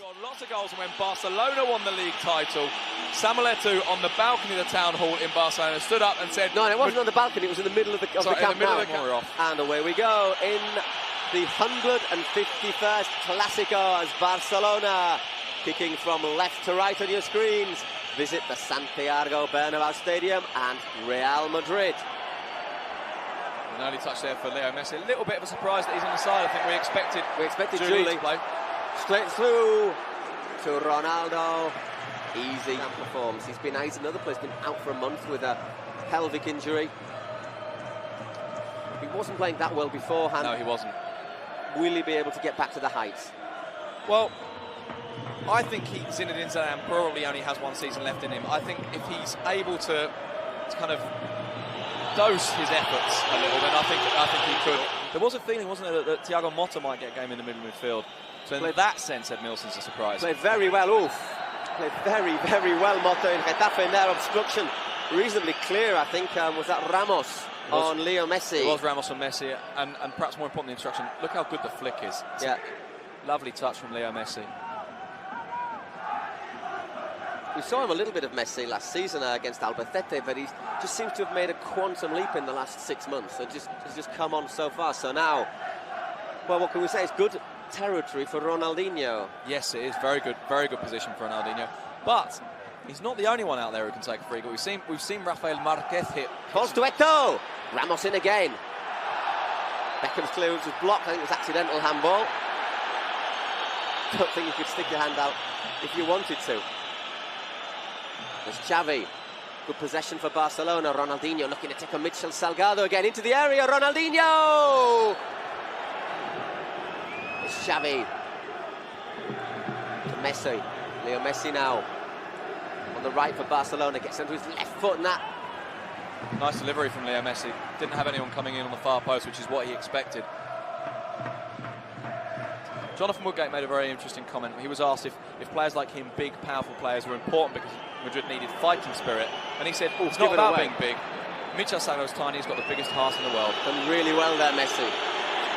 scored lots of goals when Barcelona won the league title. Samuel Eto'o on the balcony of the town hall in Barcelona stood up and said... No, it wasn't on the balcony, it was in the middle of the camp now. And away we go in the 151st Clásico as Barcelona, kicking from left to right on your screens, visit the Santiago Bernabéu Stadium and Real Madrid. An early touch there for Leo Messi. A little bit of a surprise that he's on the side. I think we expected Julie to play. Straight through to Ronaldo. Easy and performs. He's in another place, been out for a month with a pelvic injury. He wasn't playing that well beforehand. No, he wasn't. Will he be able to get back to the heights? Well, I think Zinedine Zidane probably only has one season left in him. I think if he's able to kind of dose his efforts a little, then I think he could. There was a feeling, wasn't there, that Thiago Motta might get a game in the middle midfield. So in that sense, Ed Milson's a surprise. Played very well, Played very, very well, Motta in Getafe in their obstruction. Reasonably clear, I think. Was that Ramos on Leo Messi? It was Ramos on Messi, and perhaps more important, the instruction. Look how good the flick is. Yeah. Lovely touch from Leo Messi. We saw him a little bit of Messi last season against Albacete, but he just seems to have made a quantum leap in the last 6 months. So he's just come on so far. So now, well, what can we say? It's good territory for Ronaldinho. Yes, it is very good position for Ronaldinho. But he's not the only one out there who can take a free goal. We've seen Rafael Marquez hit. Falls to Eto'o. Ramos in again. Beckham's clearance was blocked. I think it was accidental handball. Don't think you could stick your hand out if you wanted to. There's Xavi. Good possession for Barcelona. Ronaldinho looking to take on Mitchell Salgado again into the area. Ronaldinho! It's Xavi. To Messi. Leo Messi now. On the right for Barcelona. Gets onto his left foot and that. Nice delivery from Leo Messi. Didn't have anyone coming in on the far post, which is what he expected. Jonathan Woodgate made a very interesting comment. He was asked if players like him, big, powerful players, were important because Madrid needed fighting spirit. And he said, it's not about being big. Michel Salgado's tiny, he's got the biggest heart in the world. Done really well there, Messi.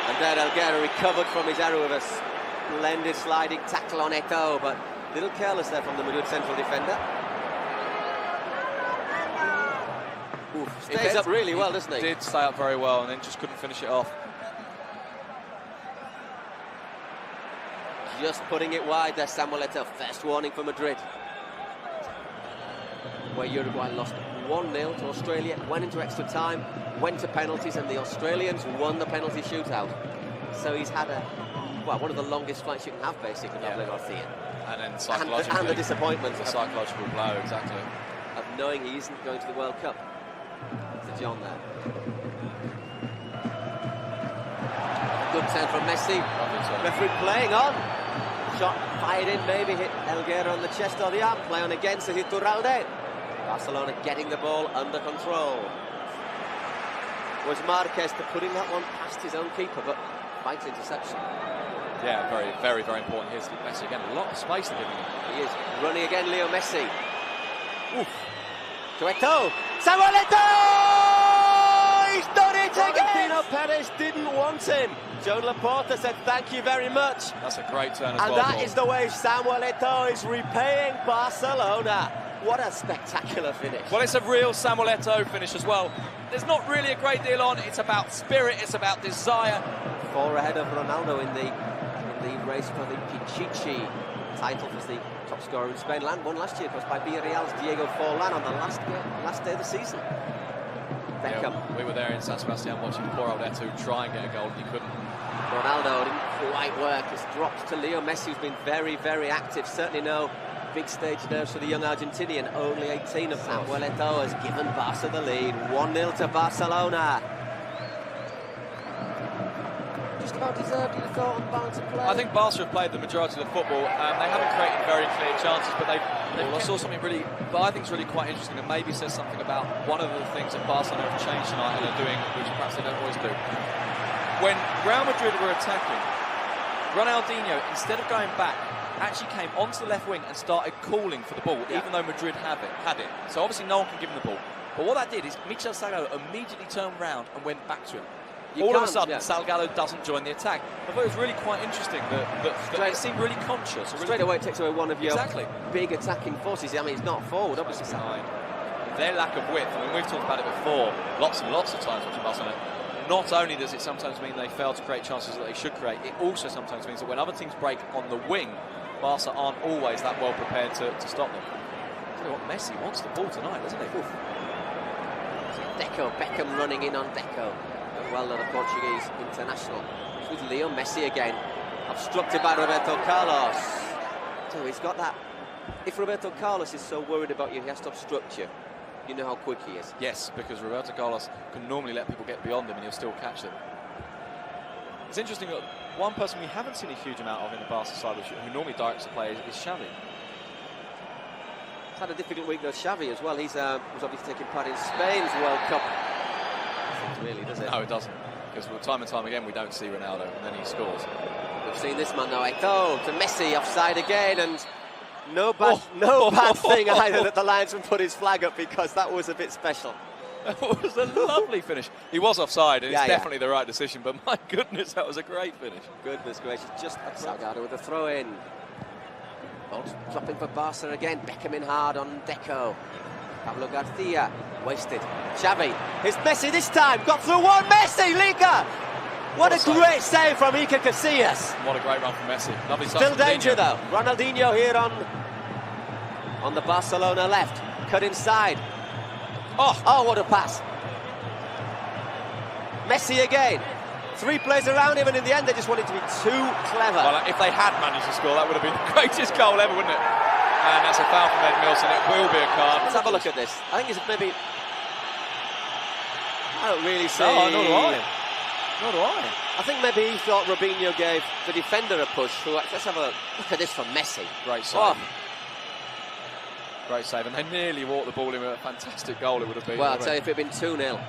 And there Elguera recovered from his error with a splendid sliding tackle on Eto'o, but a little careless there from the Madrid central defender. Stays up really well, doesn't he? He did stay up very well and then just couldn't finish it off. Just putting it wide there, Samuel Eto'o. First warning for Madrid. Where Uruguay lost 1-0 to Australia, went into extra time, went to penalties, and the Australians won the penalty shootout. So he's had one of the longest flights you can have, basically, Doble Garcia. And then psychologically... And the disappointment. The psychological blow, exactly. Of knowing he isn't going to the World Cup. To John there. Good turn from Messi. Referee playing on. Shot fired in, maybe hit Elguera on the chest or the arm. Play on again to Iturralde. Barcelona getting the ball under control. Was Marquez to putting that one past his own keeper, but fights interception. Yeah, very, very, very important. Here's Messi again. A lot of space they're giving him. He is running again, Leo Messi. Oof. To Eto'o. Samuel Eto'o! He's done it again! Florentino Perez didn't want him. Joan Laporta said thank you very much. That's a great turn as well. And that is the way Samuel Eto'o is repaying Barcelona. What a spectacular finish. Well, it's a real Samuel Eto'o finish as well. There's not really a great deal on. It's about spirit, it's about desire. 4 ahead of Ronaldo in the race for the Pichichi title as the top scorer in Spain. Won last year, of course, by Villarreal's Diego Forlan on the last day of the season. Beckham. Yeah, we were there in San Sebastian watching poor old Eto'o try and get a goal, and he couldn't. Ronaldo didn't quite work. It's dropped to Leo Messi, who's been very, very active. Certainly no big stage nerves for the young Argentinian, only 18 of Samuel Eto'o has given Barca the lead. 1-0 to Barcelona. Just about deserved, you thought, on balance of play? I think Barca have played the majority of the football. They haven't created very clear chances, but I saw something really, but I think it's really quite interesting and maybe says something about one of the things that Barcelona have changed tonight and are doing, which perhaps they don't always do. When Real Madrid were attacking, Ronaldinho, instead of going back, actually came onto the left wing and started calling for the ball, even though Madrid had it. So obviously no one can give him the ball. But what that did is Michel Salgado immediately turned round and went back to him. all of a sudden, Salgado doesn't join the attack. I thought it was really quite interesting that it seemed really conscious. Straight away it takes away one of your big attacking forces. I mean, he's not forward, obviously. Their lack of width, I mean, we've talked about it before lots and lots of times watching Barcelona. Not only does it sometimes mean they fail to create chances that they should create, it also sometimes means that when other teams break on the wing, Barca aren't always that well prepared to stop them. Tell you what, Messi wants the ball tonight, doesn't he? Beckham running in on Deco. Well done, the Portuguese international. It's with Leo Messi again. Obstructed by Roberto Carlos. So he's got that. If Roberto Carlos is so worried about you, he has to obstruct you. You know how quick he is. Yes, because Roberto Carlos can normally let people get beyond him and he'll still catch them. It's interesting that one person we haven't seen a huge amount of in the Barca side, who normally directs the play, is Xavi. He's had a difficult week though, Xavi, as well. He's was obviously taking part in Spain's World Cup. It really, does it? No, it doesn't. Because time and time again we don't see Ronaldo and then he scores. We've seen this man now, Eto'o to Messi, offside again, and no bad thing either that the linesman put his flag up, because that was a bit special. That was a lovely finish. He was offside, and it's definitely the right decision, but my goodness, that was a great finish. Goodness gracious, just Salgado with a throw-in. Ball's dropping for Barca again. Beckham in hard on Deco. Pablo Garcia, wasted. Xavi, here's Messi this time, got through one, Messi, Liga! What a great save from Iker Casillas. What a great run from Messi. Lovely stuff. Still danger though. Ronaldinho here on the Barcelona left. Cut inside. Oh, what a pass. Messi again. 3 players around him, and in the end they just wanted to be too clever. Well, if they had managed to score, that would have been the greatest goal ever, wouldn't it? And that's a foul from Ed Milson. It will be a card. Let's have a look at this. I think it's maybe... I don't really see... No, nor do I. Nor do I. I think maybe he thought Robinho gave the defender a push. Let's have a look at this from Messi. Great save. Great save, and they nearly walked the ball in with a fantastic goal it would have been. Well, I'll tell you, if it had been 2-0.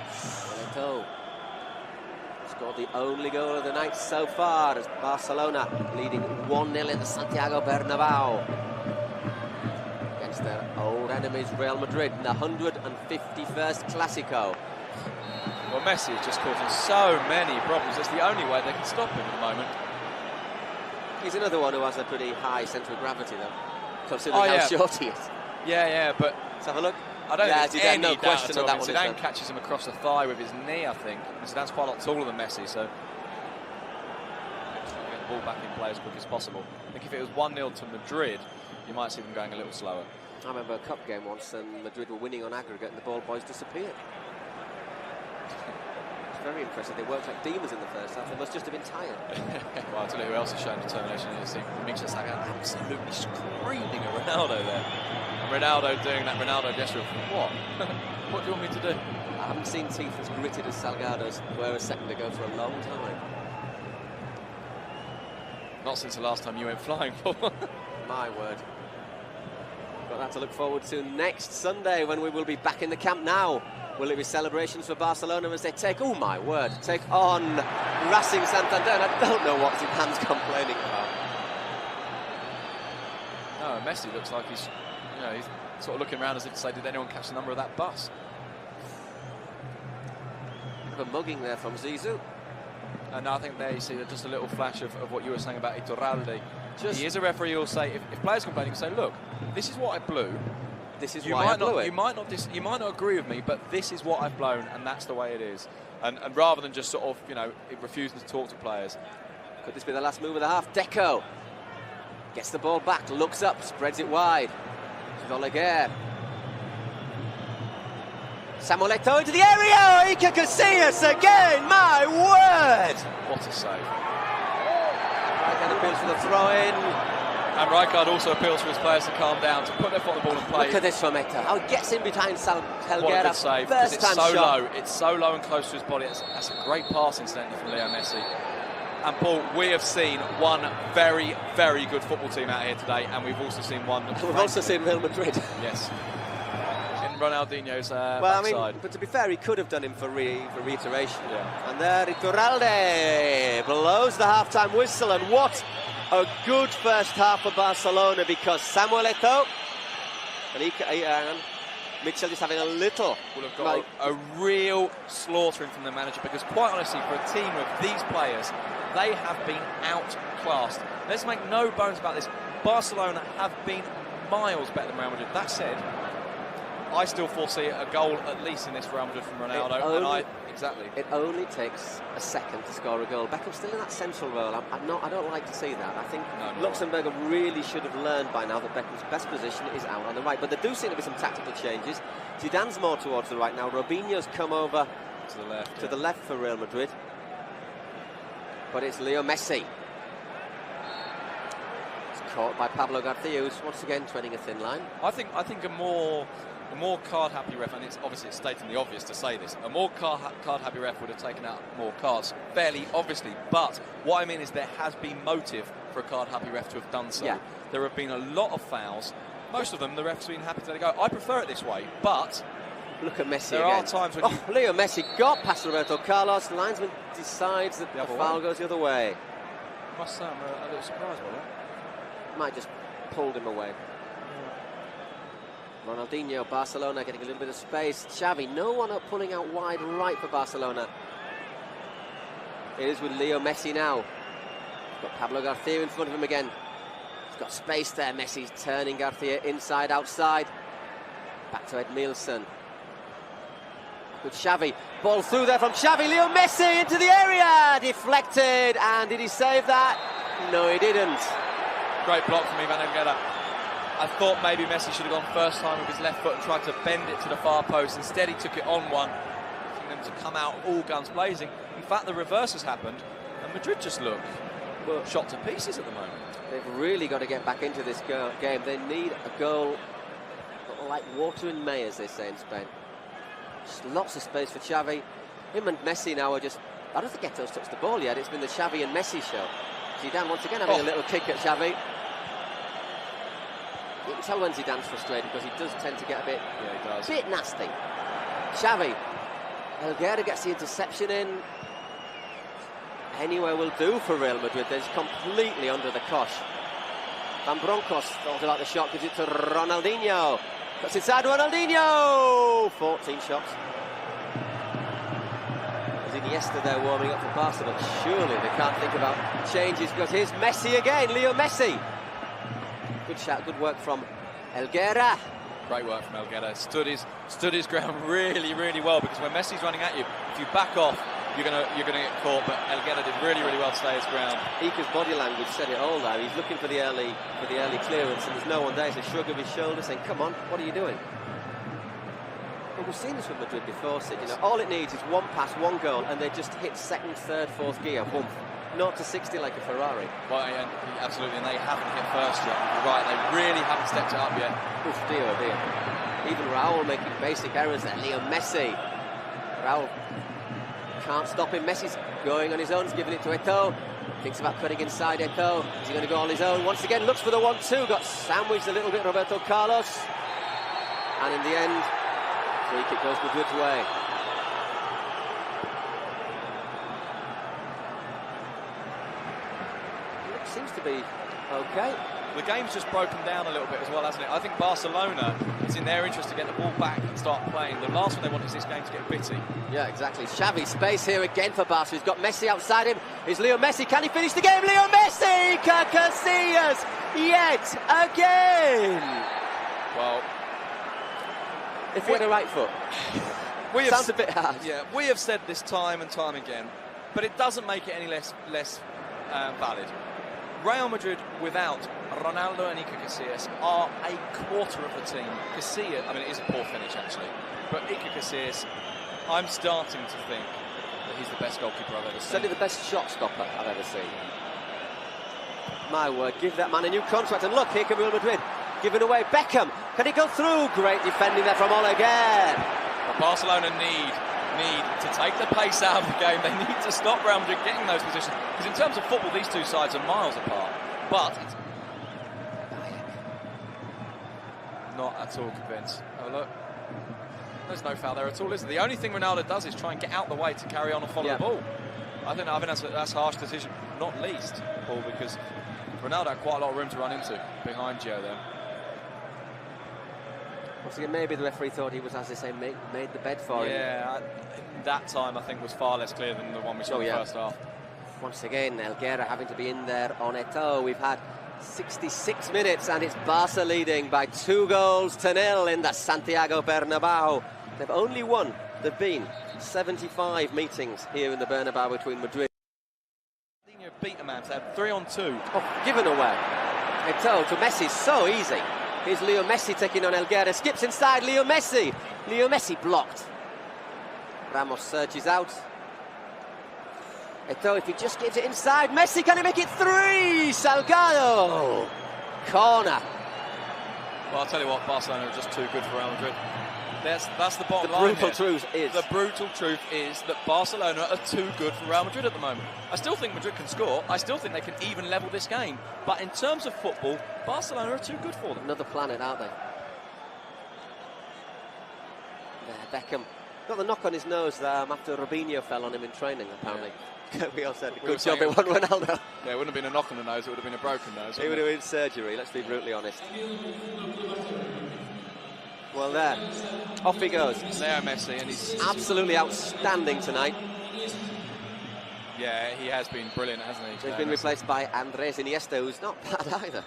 Scored the only goal of the night so far, as Barcelona leading 1-0 in the Santiago Bernabéu against their old enemies Real Madrid in the 151st Clásico. Well, Messi is just causing so many problems. It's the only way they can stop him at the moment. He's another one who has a pretty high centre of gravity, though, considering how short he is. Yeah, but let's have a look. I don't think there's any question on that one. Zidane catches him across the thigh with his knee, I think. And Zidane's quite a lot taller than Messi, so trying to get the ball back in play as quick as possible. I think if it was 1-0 to Madrid, you might see them going a little slower. I remember a cup game once, and Madrid were winning on aggregate, and the ball boys disappeared. It's very impressive. They worked like demons in the first half. They must just have been tired. Well, I'll tell you who else has shown determination in this team. Mitchell Salgado absolutely screaming at Ronaldo there. And Ronaldo doing that Ronaldo gesture of, what? What do you want me to do? I haven't seen teeth as gritted as Salgado's were a second ago for a long time. Not since the last time you went flying, Paul. My word. Got that to look forward to next Sunday, when we will be back in the Camp Nou. Will it be celebrations for Barcelona as they take on Racing Santander? And I don't know what Zidane's complaining about. No, Messi looks like he's sort of looking around as if to say, did anyone catch the number of that bus? Bit of a mugging there from Zizou. And I think there you see just a little flash of what you were saying about Iturralde. He is a referee who'll say, if players complain, he can say, look, this is what I blew. This is why I blew it. You might not agree with me, but this is what I've blown, and that's the way it is. And rather than just sort of, refusing to talk to players. Could this be the last move of the half? Deco gets the ball back, looks up, spreads it wide. Oleguer. Samuel Eto'o into the area. Iker Casillas again. My word! What a save! Rijkaard appeals for the throw-in. And Rijkaard also appeals for his players to calm down, to put their foot on the ball and play. Look at this from Eto'o. How he gets in behind Helguera. What a good save, because it's so shot. low. It's so low and close to his body. That's a great pass, incidentally, from Leo Messi. And Paul, we have seen one very, very good football team out here today, and we've also seen one. We've also seen Real Madrid. Yes. In Ronaldinho's well, backside. I mean, but to be fair, he could have done him for reiteration. Yeah. And there, Iturralde blows the half-time whistle, and what a good first half for Barcelona, because Samuel Eto'o and Mitchell just having a little... Will have got a real slaughtering from the manager, because quite honestly, for a team of these players, they have been outclassed. Let's make no bones about this. Barcelona have been miles better than Real Madrid. That said, I still foresee a goal at least in this Real Madrid from Ronaldo. It only takes a second to score a goal. Beckham's still in that central role. I don't like to see that. I think Luxembourg really should have learned by now that Beckham's best position is out on the right. But there do seem to be some tactical changes. Zidane's more towards the right now. Robinho's come over to the left for Real Madrid. But it's Leo Messi. It's caught by Pablo Garcia, who's once again treading a thin line. I think a more card-happy ref, and it's stating the obvious to say this, a more card-happy ref would have taken out more cards, fairly obviously. But what I mean is there has been motive for a card-happy ref to have done so. Yeah. There have been a lot of fouls. Most of them, the ref's been happy to let it go. I prefer it this way, but look at Messi there again. are times when Leo Messi got past Roberto Carlos. The linesman decides that the foul goes the other way. I must say, I'm a little surprised by that. Might just pulled him away. Ronaldinho, Barcelona getting a little bit of space. Xavi, no one up pulling out wide right for Barcelona. It is with Leo Messi now. He's got Pablo Garcia in front of him again. He's got space there. Messi's turning Garcia inside, outside. Back to Edmilson. Good Xavi. Ball through there from Xavi. Leo Messi into the area. Deflected. And did he save that? No, he didn't. Great block from Ivan Elguera. I thought maybe Messi should have gone first time with his left foot and tried to bend it to the far post. Instead, he took it on one, asking them to come out all guns blazing. In fact, the reverse has happened, and Madrid just look shot to pieces at the moment. They've really got to get back into this game. They need a goal like water in May, as they say in Spain. Just lots of space for Xavi. Him and Messi now are just... I don't think Eto's touched the ball yet. It's been the Xavi and Messi show. Zidane once again having a little kick at Xavi. You can tell when Zidane's frustrated because he does tend to get a bit, bit nasty. Xavi. Elguera gets the interception in. Anywhere will do for Real Madrid. They're completely under the cosh. Van Bronckhorst thought about the shot, gives it to Ronaldinho. Cuts inside Ronaldinho! 14 shots. As Iniesta there warming up for Barca, but surely they can't think about changes because here's Messi again, Leo Messi. Good shot, good work from Elguera. Great work from Elguera. Stood his ground really, really well, because when Messi's running at you, if you back off, you're gonna get caught. But Elguera did really, really well to stay his ground. Ika's body language said it all there. He's looking for the early clearance, and there's no one there. It's a shrug of his shoulders saying, "Come on, what are you doing?" But we've seen this with Madrid before, Sid. You know, all it needs is one pass, one goal, and they just hit second, third, fourth gear. Boom. Not to 60 like a Ferrari. Well, absolutely, and they haven't hit first yet. You're right, they really haven't stepped it up yet. Oof, dear, oh dear. Even Raul making basic errors there. Leo Messi. Raul can't stop him. Messi's going on his own. He's giving it to Eto'o. Thinks about cutting inside Eto'o. Is he going to go on his own? Once again, looks for the 1-2. Got sandwiched a little bit, Roberto Carlos. And in the end, free kick goes Madrid's way. Seems to be okay. The game's just broken down a little bit as well, hasn't it? I think Barcelona, it's in their interest to get the ball back and start playing. The last one they want is this game to get bitty. Yeah, exactly. Xavi, space here again for Barca. He's got Messi outside him. Is Leo Messi? Can he finish the game? Leo Messi! Casillas! Yet again! Well, if he had a right foot. Sounds a bit hard. Yeah, we have said this time and time again, but it doesn't make it any less valid. Real Madrid without Ronaldo and Iker Casillas are a quarter of the team. Casillas, I mean, it is a poor finish actually, but Iker Casillas, I'm starting to think that he's the best goalkeeper I've ever seen. Certainly the best shot stopper I've ever seen. My word, give that man a new contract. And look, here come Real Madrid, giving away Beckham. Can he go through? Great defending there from again. But Barcelona need to take the pace out of the game. They need to stop Real Madrid getting those positions, because in terms of football, these two sides are miles apart. But it's not at all convinced. Oh look, there's no foul there at all, is there? The only thing Ronaldo does is try and get out the way to carry on and follow the ball. I think that's a harsh decision, not least, Paul, because Ronaldo had quite a lot of room to run into behind Gio there. Once again, maybe the referee thought he was, as they say, made the bed for him. Yeah, that time I think was far less clear than the one we saw in the first half. Once again, Helguera having to be in there on Eto'o. We've had 66 minutes and it's Barca leading by 2-0 in the Santiago Bernabéu. They've only won. There've been 75 meetings here in the Bernabéu between Madrid. Beat a man to have 3-on-2. Oh, given away. Eto'o to Messi, so easy. Here's Leo Messi taking on Helguera. Skips inside, Leo Messi. Leo Messi blocked. Ramos surges out. Eto'o, if he just gives it inside, Messi, can he make it 3? Salgado! Corner. Well, I'll tell you what, Barcelona are just too good for Real Madrid. That's the bottom line. The brutal truth is that Barcelona are too good for Real Madrid at the moment. I still think Madrid can score. I still think they can even level this game. But in terms of football, Barcelona are too good for them. Another planet, aren't they? There, Beckham got the knock on his nose after Robinho fell on him in training, apparently. Yeah. We all said, good job it wasn't Ronaldo. Yeah, it wouldn't have been a knock on the nose, it would have been a broken nose. It would have been surgery, let's be brutally honest. Well, there, off he goes. Leo Messi, and he's absolutely outstanding tonight. Yeah, he has been brilliant, hasn't he? He's been replaced by Andres Iniesta, who's not bad either.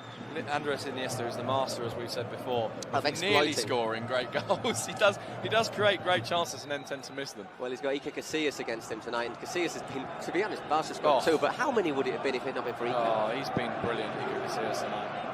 Andres Iniesta is the master, as we've said before, of nearly scoring great goals. He does create great chances and then tend to miss them. Well, he's got Iker Casillas against him tonight, and Casillas has been, to be honest, Barca scored 2, but how many would it have been if it had not been for Iker? Oh, he's been brilliant, Iker Casillas tonight.